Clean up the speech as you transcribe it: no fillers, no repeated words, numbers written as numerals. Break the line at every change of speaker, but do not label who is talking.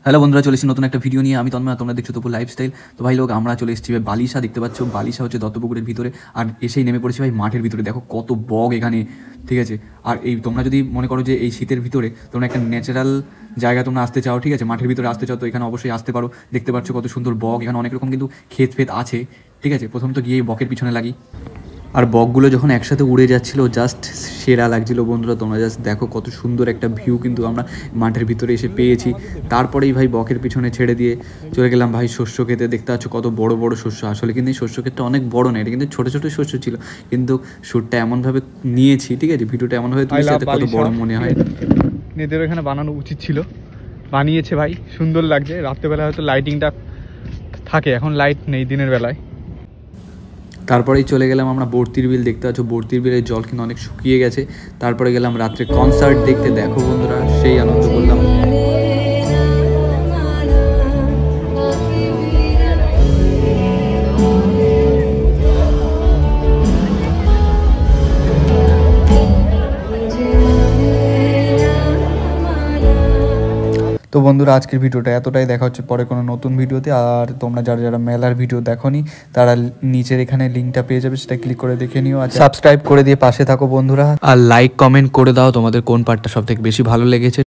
Hello বন্ধুরা, চলে এসেছি নতুন একটা ভিডিও নিয়ে। আমি তন্ময়, তোমরা দেখছো তপু লাইফস্টাইল। তো ভাই লোক, আমরা চলে এসেছি বালিশা, দেখতে পাচ্ছ বালিশা হচ্ছে দত্তপুকুরের ভিতরে। আর এসেই নেমে পড়েছি ভাই মাঠের ভিতরে। দেখো কত বগ এখানে, ঠিক আছে। আর এই তোমরা যদি মনে করো যে এই শীতের ভিতরে তোমরা একটা ন্যাচারাল জায়গা তোমরা আসতে চাও, ঠিক আছে, মাঠের ভিতরে আসতে চাও, তো এখানে অবশ্যই আসতে পারো। দেখতে পাচ্ছ কত সুন্দর বগ, এখানে অনেক রকম কিন্তু ক্ষেত ফেত আছে, ঠিক আছে। প্রথম তো গিয়ে বকের পিছনে লাগি, আর বকগুলো যখন একসাথে উড়ে যাচ্ছিলো জাস্ট সেরা লাগছিলো বন্ধুরা। তোমরা জাস্ট দেখো কত সুন্দর একটা ভিউ কিন্তু আমরা মাঠের ভিতরে এসে পেয়েছি। তারপরেই ভাই বকের পিছনে ছেড়ে দিয়ে চলে গেলাম ভাই শস্য খেতে। দেখতে পাচ্ছ কত বড় বড় শস্য। আসলে কিন্তু এই শস্য ক্ষেতটা অনেক বড় না, এটা কিন্তু ছোটো ছোটো শস্য ছিল, কিন্তু শ্যুটটা এমনভাবে নিয়েছি, ঠিক আছে, ভিডিওটা এমনভাবে তুলেছি যাতে কত বড় মনে হয়।
এদের এখানে বানানো উচিত ছিল, বানিয়েছে ভাই, সুন্দর লাগছে। রাত্রেবেলা হয়তো লাইটিংটা থাকে, এখন লাইট নেই দিনের বেলায়।
তারপরেই চলে গেলাম আমরা বর্তির বিল। দেখতে পাচ্ছ বর্তির বিলের জল কিন্তু অনেক শুকিয়ে গেছে। তারপরে গেলাম রাত্রে কনসার্ট দেখতে। দেখো বন্ধুরা, সেই আনন্দ করলাম। তো বন্ধুরা, আজকের ভিডিওটা এতটাই। দেখা হচ্ছে পরে কোনো নতুন ভিডিওতে। আর তোমরা যারা যারা মেলার ভিডিও দেখোনি তারা নিচের এখানে লিঙ্কটা পেয়ে যাবে, সেটা ক্লিক করে দেখে নিও। আর সাবস্ক্রাইব করে দিয়ে পাশে থাকো বন্ধুরা, আর লাইক কমেন্ট করে দাও তোমাদের কোন পার্টটা সব থেকে বেশি ভালো লেগেছে।